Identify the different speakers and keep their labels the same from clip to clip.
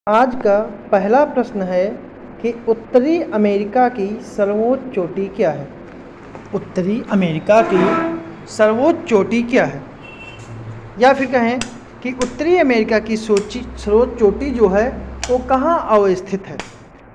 Speaker 1: आज का पहला प्रश्न है कि उत्तरी अमेरिका की सर्वोच्च चोटी क्या है। उत्तरी अमेरिका की सर्वोच्च चोटी क्या है, या फिर कहें कि उत्तरी अमेरिका की सर्वोच्च चोटी जो है वो कहाँ अवस्थित है।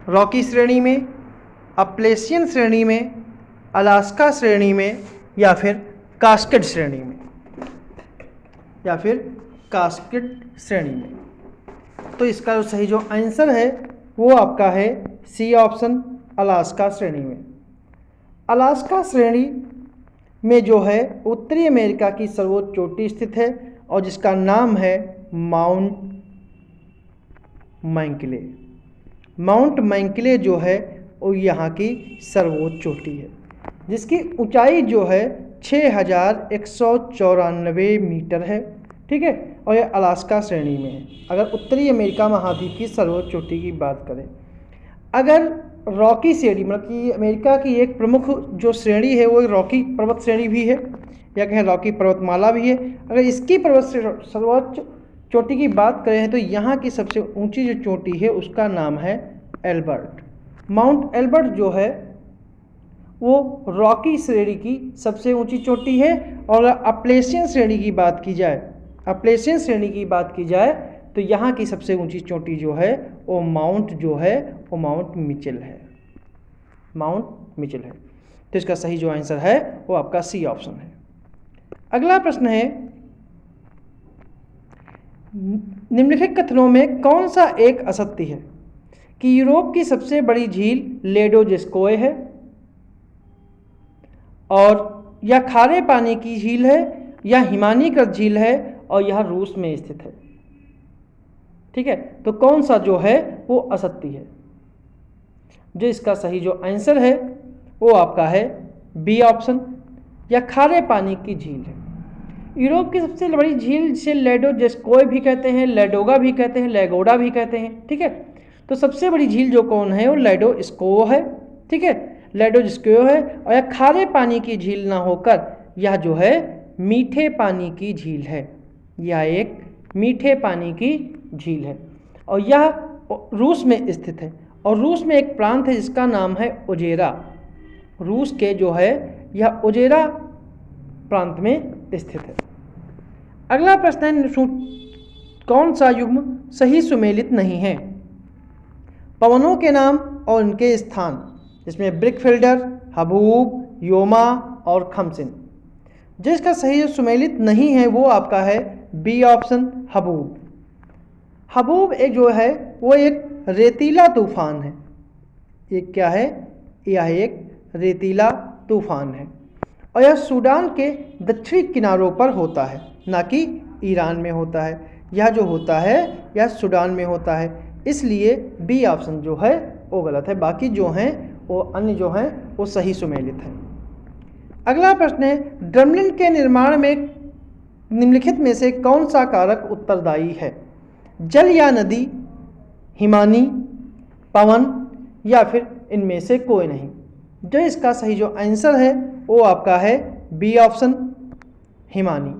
Speaker 1: रॉकी श्रेणी में, अपलेशियन श्रेणी में, अलास्का श्रेणी में, या फिर कास्केड श्रेणी में, तो इसका सही जो आंसर है वो आपका है सी ऑप्शन, अलास्का श्रेणी में। अलास्का श्रेणी में जो है उत्तरी अमेरिका की सर्वोच्च चोटी स्थित है और जिसका नाम है माउंट मैककिले। माउंट मैककिले जो है वो यहाँ की सर्वोच्च चोटी है, जिसकी ऊंचाई जो है 6194 मीटर है। ठीक है, और यह अलास्का श्रेणी में है। अगर उत्तरी अमेरिका महाद्वीप की सर्वोच्च चोटी की बात करें, अगर रॉकी श्रेणी मतलब कि अमेरिका की एक प्रमुख जो श्रेणी है वो रॉकी पर्वत श्रेणी भी है, या कहें रॉकी पर्वतमाला भी है। अगर इसकी सर्वोच्च चोटी की बात करें तो यहाँ की सबसे ऊंची जो चोटी है उसका नाम है एल्बर्ट। माउंट एल्बर्ट जो है वो रॉकी श्रेणी की सबसे ऊंची चोटी है। और अपलेशियन श्रेणी की बात की जाए, तो यहाँ की सबसे ऊंची चोटी जो है वो माउंट मिचेल है। तो इसका सही जो आंसर है वो आपका सी ऑप्शन है। अगला प्रश्न है, निम्नलिखित कथनों में कौन सा एक असत्य है कि यूरोप की सबसे बड़ी झील लेडो जेस्कोय है, और यह खारे पानी की झील है, या हिमानीकृत झील है, और यह रूस में स्थित है। ठीक है, तो कौन सा जो है वो असत्य है। जो इसका सही जो आंसर है वो आपका है बी ऑप्शन, या खारे पानी की झील है। यूरोप की सबसे बड़ी झील जिसे लेडो जेस्कोय भी कहते हैं, लेडोगा भी कहते हैं, लेगोडा भी कहते हैं। ठीक है, तो सबसे बड़ी झील जो कौन है वो लेडो जेस्कोय है। ठीक है, लेडो जेस्कोय है, और यह खारे पानी की झील ना होकर यह जो है मीठे पानी की झील है। यह एक मीठे पानी की झील है और यह रूस में स्थित है। और रूस में एक प्रांत है जिसका नाम है उजेरा। रूस के जो है यह उजेरा प्रांत में स्थित है। अगला प्रश्न है, कौन सा युग्म सही सुमेलित नहीं है। पवनों के नाम और उनके स्थान, जिसमें ब्रिकफिल्डर, हबूब, योमा और खमसिन। जिसका सही जो सुमेलित नहीं है वो आपका है बी ऑप्शन, हबूब। हबूब एक जो है वो एक रेतीला तूफान है। एक क्या है, यह एक रेतीला तूफान है और यह सूडान के दक्षिणी किनारों पर होता है, ना कि ईरान में होता है। यह जो होता है यह सूडान में होता है, इसलिए बी ऑप्शन जो है वो गलत है। बाकी जो हैं वो अन्य जो हैं वो सही सुमेलित हैं। अगला प्रश्न है, ड्रमलिन के निर्माण में निम्नलिखित में से कौन सा कारक उत्तरदायी है। जल या नदी, हिमानी, पवन, या फिर इनमें से कोई नहीं। जो इसका सही जो आंसर है वो आपका है बी ऑप्शन, हिमानी।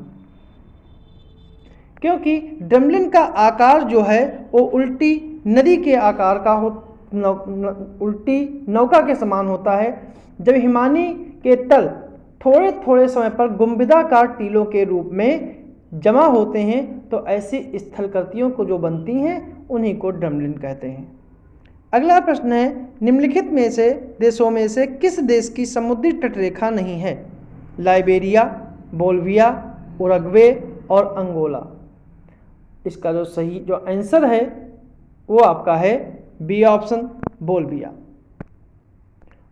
Speaker 1: क्योंकि ड्रमलिन का आकार जो है वो उल्टी नदी के आकार का उल्टी नौका के समान होता है, जब हिमानी के तल थोड़े थोड़े समय पर गुंबदाकार टीलों के रूप में जमा होते हैं, तो ऐसी स्थलकृतियों को जो बनती हैं उन्हीं को ड्रमलिन कहते हैं। अगला प्रश्न है, निम्नलिखित में से देशों में से किस देश की समुद्री तटरेखा नहीं है। लाइबेरिया, बोल्विया, उरुग्वे और अंगोला। इसका जो सही जो आंसर है वो आपका है बी ऑप्शन, बोल्विया।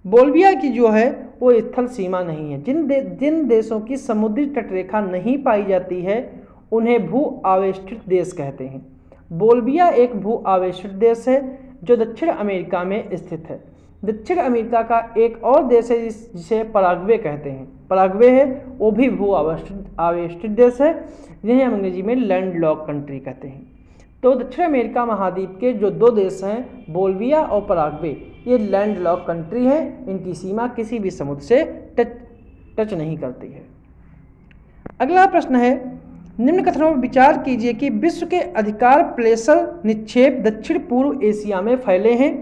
Speaker 1: बोल्विया की जो है वो स्थल सीमा नहीं है। जिन देशों की समुद्री तटरेखा नहीं पाई जाती है उन्हें भू आवेष्टित देश कहते हैं। बोल्विया एक भू आवेष्टित देश है जो दक्षिण अमेरिका में स्थित है। दक्षिण अमेरिका का एक और देश है जिसे पराग्वे कहते हैं। पराग्वे है वो भी भू आवेष्टित देश है, जिन्हें हम अंग्रेजी में लैंडलॉक कंट्री कहते हैं। तो दक्षिण अमेरिका महाद्वीप के जो दो देश हैं बोल्विया और पराग्वे, ये लैंडलॉक कंट्री है। इनकी सीमा किसी भी समुद्र से टच नहीं करती है। अगला प्रश्न है, निम्न कथनों पर विचार कीजिए कि विश्व के अधिकार प्लेसर निक्षेप दक्षिण पूर्व एशिया में फैले हैं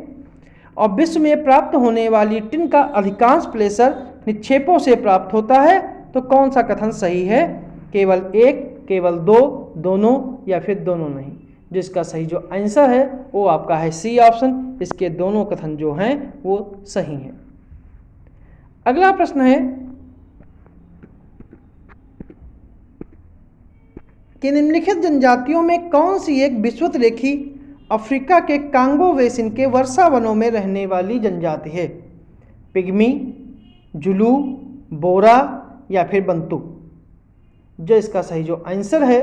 Speaker 1: और विश्व में प्राप्त होने वाली टिन का अधिकांश प्लेसर निक्षेपों से प्राप्त होता है। तो कौन सा कथन सही है? केवल एक, केवल दो, दोनों या फिर दोनों नहीं। जिसका सही जो आंसर है वो आपका है सी ऑप्शन। इसके दोनों कथन जो हैं वो सही हैं। अगला प्रश्न है कि निम्नलिखित जनजातियों में कौन सी एक विषुवत रेखी अफ्रीका के कांगो बेसिन के वर्षा वनों में रहने वाली जनजाति है? पिग्मी, जुलू, बोरा या फिर बंतू। जो इसका सही जो आंसर है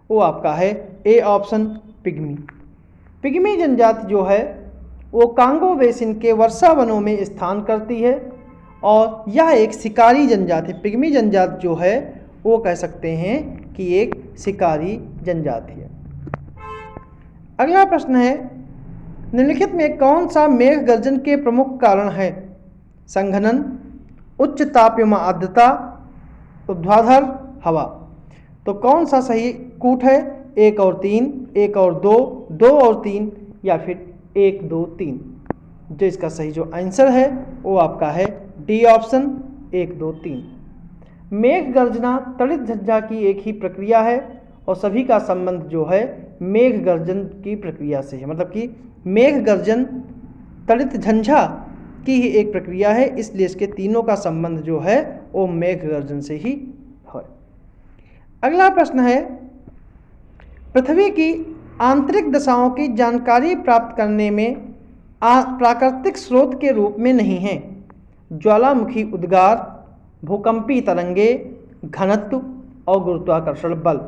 Speaker 1: वो आपका है ए ऑप्शन पिग्मी। पिग्मी जनजाति जो है वो कांगो बेसिन के वर्षा वनों में स्थान करती है और यह एक शिकारी जनजाति है। पिग्मी जनजाति जो है वो कह सकते हैं कि एक शिकारी जनजाति है। अगला प्रश्न है निम्नलिखित में कौन सा मेघ गर्जन के प्रमुख कारण है? संघनन, उच्च तापीय आर्द्रता, ऊर्ध्वाधर हवा। तो कौन सा सही कूट है? 1 और 3, 1 और 2, 2 और 3 या फिर 1, 2, 3। जो इसका सही जो आंसर है वो आपका है डी ऑप्शन 1, 2, 3। मेघ गर्जना तड़ित झंझा की एक ही प्रक्रिया है और सभी का संबंध जो है मेघ गर्जन की प्रक्रिया से है। मतलब कि मेघ गर्जन तड़ित झंझा की ही एक प्रक्रिया है, इसलिए इसके तीनों का संबंध जो है वो मेघ गर्जन से ही है। अगला प्रश्न है पृथ्वी की आंतरिक दशाओं की जानकारी प्राप्त करने में प्राकृतिक स्रोत के रूप में नहीं है? ज्वालामुखी उद्गार, भूकंपी तरंगे, घनत्व और गुरुत्वाकर्षण बल।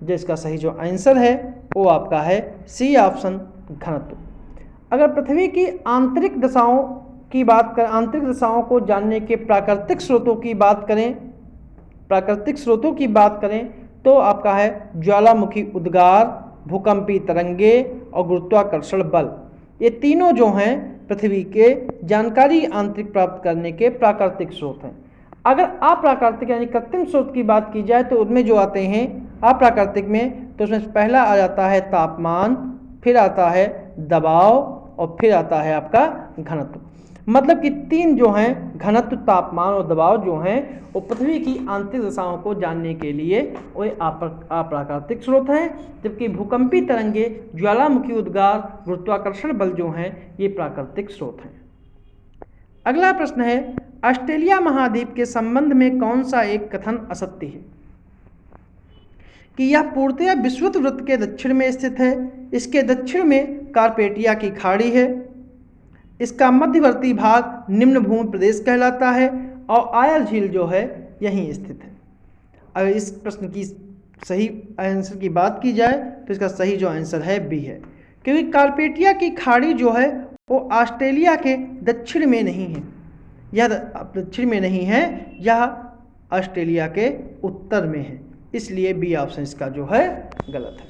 Speaker 1: जिसका सही जो आंसर है वो आपका है सी ऑप्शन घनत्व। अगर पृथ्वी की आंतरिक दशाओं की बात करें, आंतरिक दशाओं को जानने के प्राकृतिक स्रोतों की बात करें तो आपका है ज्वालामुखी उद्गार, भूकंपी तरंगे और गुरुत्वाकर्षण बल। ये तीनों जो हैं पृथ्वी के जानकारी आंतरिक प्राप्त करने के प्राकृतिक स्रोत हैं। अगर अप्राकृतिक यानी कृत्रिम स्रोत की बात की जाए तो उनमें जो आते हैं अप्राकृतिक में, तो उसमें पहला आ जाता है तापमान, फिर आता है दबाव और फिर आता है आपका घनत्व। मतलब कि तीन जो हैं घनत्व, तापमान और दबाव जो हैं वो पृथ्वी की आंतरिक दशाओं को जानने के लिए वो अप्राकृतिक स्रोत हैं, जबकि भूकंपी तरंगे, ज्वालामुखी उद्गार, गुरुत्वाकर्षण बल जो हैं ये प्राकृतिक स्रोत हैं। अगला प्रश्न है ऑस्ट्रेलिया महाद्वीप के संबंध में कौन सा एक कथन असत्य है? कि यह पूर्णतया विषुवत वृत्त के दक्षिण में स्थित है, इसके दक्षिण में कारपेटिया की खाड़ी है, इसका मध्यवर्ती भाग निम्न भूमि प्रदेश कहलाता है और आयर झील जो है यहीं स्थित है। अगर इस प्रश्न की सही आंसर की बात की जाए तो इसका सही जो आंसर है बी है, क्योंकि कारपेटिया की खाड़ी जो है वो ऑस्ट्रेलिया के दक्षिण में नहीं है, यह दक्षिण में नहीं है, यह ऑस्ट्रेलिया के उत्तर में है, इसलिए बी ऑप्शन इसका जो है गलत है।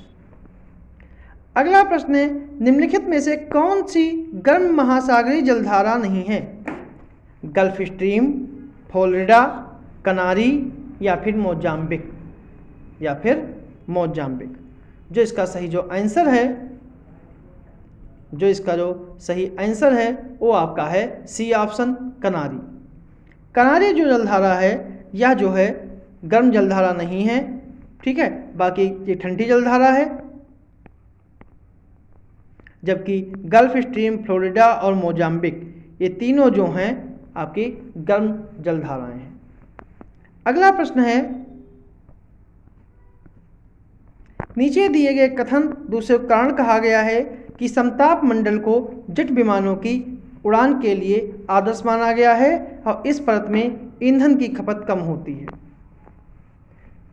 Speaker 1: अगला प्रश्न है निम्नलिखित में से कौन सी गर्म महासागरीय जलधारा नहीं है? गल्फ स्ट्रीम, फ्लोरिडा, कनारी या फिर मोजाम्बिक। जो इसका सही जो आंसर है वो आपका है सी ऑप्शन कनारी। कनारी जो जलधारा है यह जो है गर्म जलधारा नहीं है, ठीक है, बाकी ये ठंडी जलधारा है, जबकि गल्फ स्ट्रीम, फ्लोरिडा और मोजाम्बिक ये तीनों जो हैं आपकी गर्म जलधाराएं हैं। अगला प्रश्न है नीचे दिए गए कथन दूसरे कारण कहा गया है कि समताप मंडल को जेट विमानों की उड़ान के लिए आदर्श माना गया है और इस परत में ईंधन की खपत कम होती है।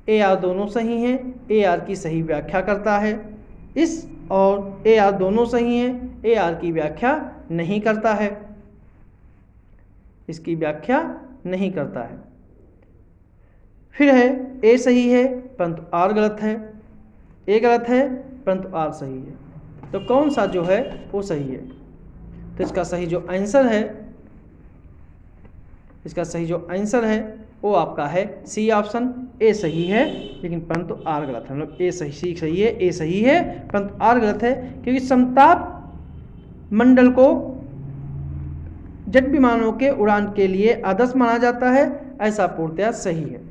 Speaker 1: ए आर दोनों सही हैं, ए आर की सही व्याख्या करता है, इस और ए आर दोनों सही हैं, ए आर की व्याख्या नहीं करता है, इसकी व्याख्या नहीं करता है। फिर है ए सही है परंतु आर गलत है, ए गलत है परंतु आर सही है। तो कौन सा जो है वो सही है? तो इसका सही जो आंसर है वो आपका है सी ऑप्शन, ए सही है, लेकिन परंतु आर गलत है। मतलब ए सही, सी सही है, ए सही है, परंतु आर गलत है, क्योंकि समताप मंडल को जेट विमानों के उड़ान के लिए आदर्श माना जाता है, ऐसा पूर्णतया सही है।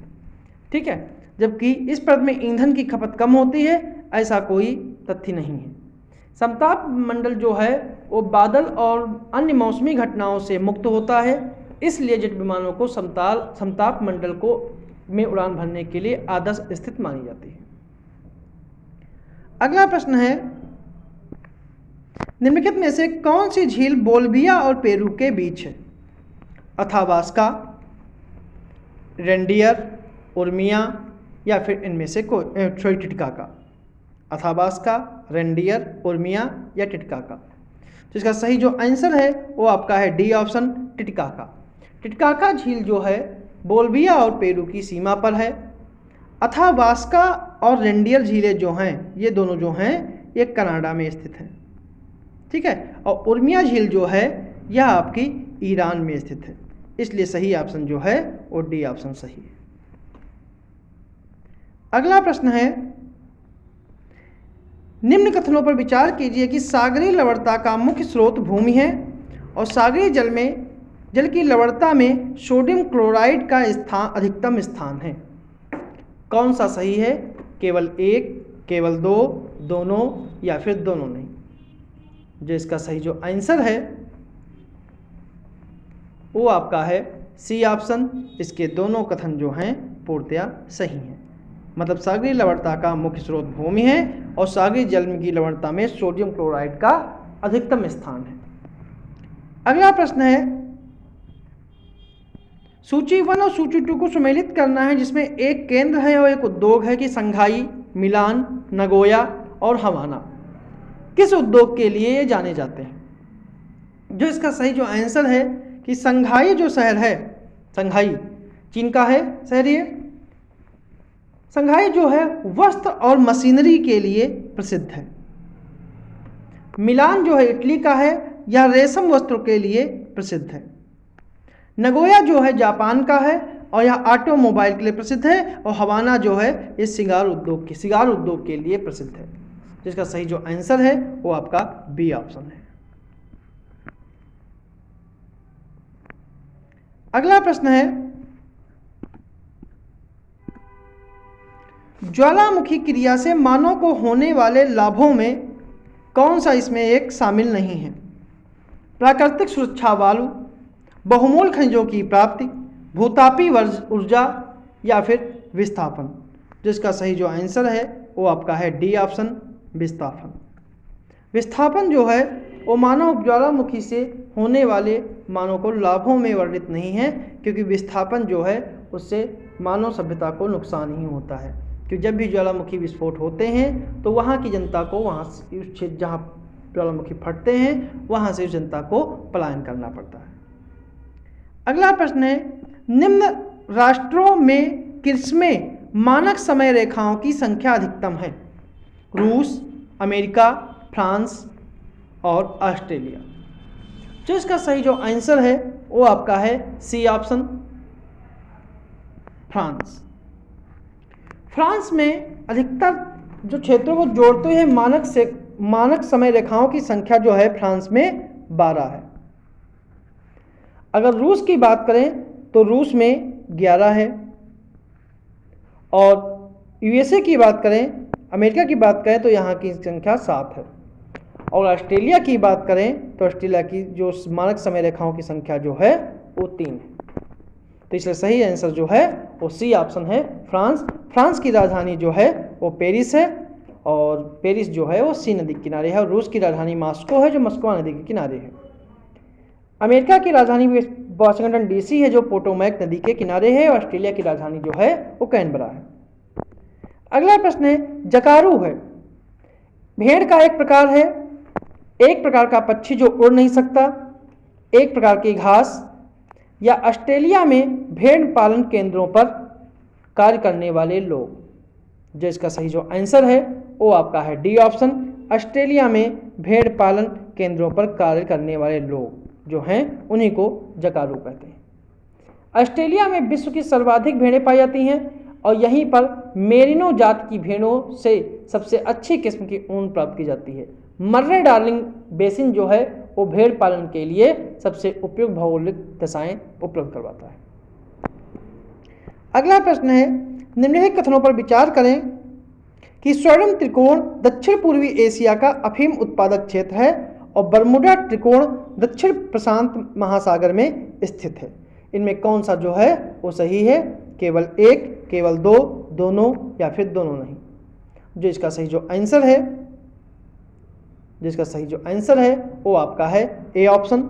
Speaker 1: ठीक है, जबकि इस पर्व में ईंधन की खपत कम होती है, ऐसा कोई तथ्य नहीं है। समताप मंडल जो है वो बादल और अन्य मौसमी घटनाओं से मुक्त होता है, इसलिए जेट विमानों को समताप मंडल को में उड़ान भरने के लिए आदर्श स्थिति मानी जाती है। अगला प्रश्न है, निम्नलिखित में से कौन सी झील बोल्विया और पेरू के बीच है? अथाबास्का, रेंडियर, उर्मिया या फिर इनमें से कोई टिटकाका। अथाबास्का, रेंडियर, उर्मिया या टिटकाका। तो इसका सही जो आंसर है वो आपका है डी ऑप्शन, टिटकाका। टिटकाका झील जो है बोल्विया और पेरू की सीमा पर है। अथाबास्का और रेंडियर झीलें जो हैं ये दोनों जो हैं ये कनाडा में स्थित हैं। ठीक है, और उर्मिया झील जो है यह आपकी ईरान में स्थित है, इसलिए सही ऑप्शन जो है वो डी ऑप्शन सही है। अगला प्रश्न है, निम्न कथनों पर विचार कीजिए कि सागरीय लवणता का मुख्य स्रोत भूमि है और सागरीय जल की लवणता में सोडियम क्लोराइड का अधिकतम स्थान है। कौन सा सही है? केवल एक, केवल दो, दोनों या फिर दोनों नहीं? जो इसका सही जो आंसर है वो आपका है सी ऑप्शन। इसके दोनों कथन जो हैं पूर्णतया सही हैं। मतलब सागरीय लवणता का मुख्य स्रोत भूमि है और सागरीय जल की लवणता में सोडियम क्लोराइड का अधिकतम स्थान है। अगला प्रश्न है, सूची 1 और सूची 2 को सम्मिलित करना है, जिसमें एक केंद्र है और एक उद्योग है कि संघाई, मिलान, नगोया और हवाना किस उद्योग के लिए ये जाने जाते हैं? जो इसका सही जो आंसर है कि संघाई जो शहर है, संघाई चीन का है शहर ये। संघाई जो है वस्त्र और मशीनरी के लिए प्रसिद्ध है। मिलान जो है इटली का है, यह रेशम वस्त्रों के लिए प्रसिद्ध है। नगोया जो है जापान का है और यह ऑटोमोबाइल के लिए प्रसिद्ध है। और हवाना जो है ये सिगार उद्योग के लिए प्रसिद्ध है। जिसका सही जो आंसर है वो आपका बी ऑप्शन है। अगला प्रश्न है, ज्वालामुखी क्रिया से मानव को होने वाले लाभों में कौन सा इसमें एक शामिल नहीं है? प्राकृतिक सुरक्षा वायु, बहुमूल्य खनिजों की प्राप्ति, भूतापी ऊर्जा या फिर विस्थापन? जिसका सही जो आंसर है वो आपका है डी ऑप्शन, विस्थापन। विस्थापन जो है वो मानव ज्वालामुखी से होने वाले मानव को लाभों में वर्णित नहीं है, क्योंकि विस्थापन जो है उससे मानव सभ्यता को नुकसान ही होता है। कि जब भी ज्वालामुखी विस्फोट होते हैं तो वहाँ की जनता को वहाँ से उस क्षेत्र जहाँ ज्वालामुखी फटते हैं वहाँ से उस जनता को पलायन करना पड़ता है। अगला प्रश्न है, निम्न राष्ट्रों में किसमें मानक समय रेखाओं की संख्या अधिकतम है? रूस, अमेरिका, फ्रांस और ऑस्ट्रेलिया? जो इसका सही जो आंसर है वो आपका है सी ऑप्शन, फ्रांस। फ्रांस में अधिकतर जो क्षेत्रों को जोड़ते हैं मानक समय रेखाओं की संख्या जो है फ्रांस में 12 है। अगर रूस की बात करें तो रूस में 11 है, और यूएसए की बात करें, अमेरिका की बात करें तो यहाँ की संख्या 7 है। और ऑस्ट्रेलिया की बात करें तो ऑस्ट्रेलिया की जो मानक समय रेखाओं की संख्या जो है वो 3 है। तो इसलिए सही आंसर जो है वो सी ऑप्शन है, फ्रांस। फ्रांस की राजधानी जो है वो पेरिस है, और पेरिस जो है वो सी नदी के किनारे है। और रूस की राजधानी मॉस्को है जो मस्को नदी के किनारे है। अमेरिका की राजधानी वाशिंगटन डीसी है जो पोटोमैक नदी के किनारे है। और ऑस्ट्रेलिया की राजधानी जो है वो कैनबरा है। अगला प्रश्न है, जकारू है भेड़ का एक प्रकार है, एक प्रकार का पक्षी जो उड़ नहीं सकता, एक प्रकार की घास, या ऑस्ट्रेलिया में भेड़ पालन केंद्रों पर कार्य करने वाले लोग? जो इसका सही जो आंसर है वो आपका है डी ऑप्शन, ऑस्ट्रेलिया में भेड़ पालन केंद्रों पर कार्य करने वाले लोग जो हैं उन्हीं को जकारू कहते हैं। ऑस्ट्रेलिया में विश्व की सर्वाधिक भेड़ें पाई जाती हैं और यहीं पर मेरिनो जात की भेड़ों से सबसे अच्छी किस्म की ऊन प्राप्त की जाती है। मर्रे डार्लिंग बेसिन जो है वो भेड़ पालन के लिए सबसे उपयुक्त भौगोलिक दशाएं उपलब्ध करवाता है। अगला प्रश्न है, निम्नलिखित कथनों पर विचार करें कि स्वर्णिम त्रिकोण दक्षिण पूर्वी एशिया का अफीम उत्पादक क्षेत्र है और बरमुडा त्रिकोण दक्षिण प्रशांत महासागर में स्थित है। इनमें कौन सा जो है वो सही है? केवल एक, केवल दो, दोनों या फिर दोनों नहीं। जो इसका सही जो आंसर है वो आपका है ए ऑप्शन,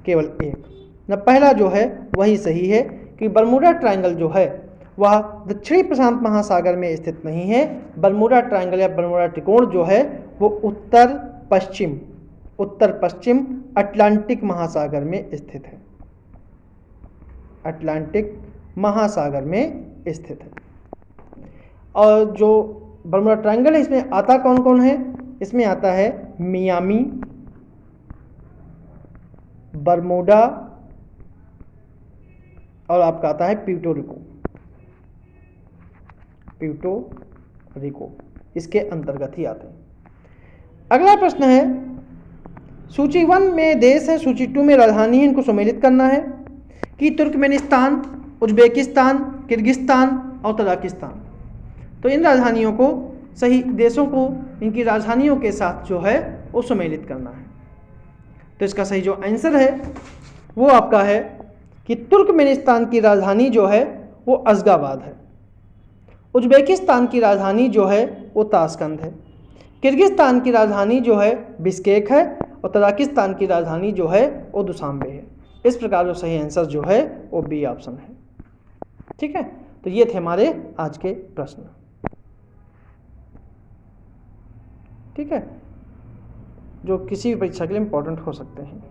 Speaker 1: केवल एक। न पहला जो है वही सही है कि बरमुडा ट्रायंगल जो है वह दक्षिणी प्रशांत महासागर में स्थित नहीं है। बरमुडा ट्रायंगल या बरमुडा त्रिकोण जो है वो उत्तर पश्चिम अटलांटिक महासागर में स्थित है। अटलांटिक महासागर में स्थित है। और जो बरमुडा ट्रायंगल है इसमें आता कौन कौन है? इसमें आता है मियामी, बरमुडा और आपका आता है प्यूर्टो रिको, इसके अंतर्गत ही आते हैं। अगला प्रश्न है, सूची 1 में देश है, सूची 2 में राजधानी है, इनको सम्मिलित करना है कि तुर्कमेनिस्तान, उज्बेकिस्तान, किर्गिस्तान और तजाकिस्तान। तो इन राजधानियों को, सही देशों को इनकी राजधानियों के साथ जो है वो सम्मिलित करना है। तो इसका सही जो आंसर है वो आपका है कि तुर्कमेनिस्तान की राजधानी जो है वो अज़गाबाद है, उज्बेकिस्तान की राजधानी जो है वो ताशकंद है, किर्गिस्तान की राजधानी जो है बिश्केक है और तजाकिस्तान की राजधानी जो है वो दुशांबे है। इस प्रकार जो सही आंसर जो है वो बी ऑप्शन है। ठीक है, तो ये थे हमारे आज के प्रश्न। ठीक है, जो किसी भी परीक्षा के लिए इंपॉर्टेंट हो सकते हैं।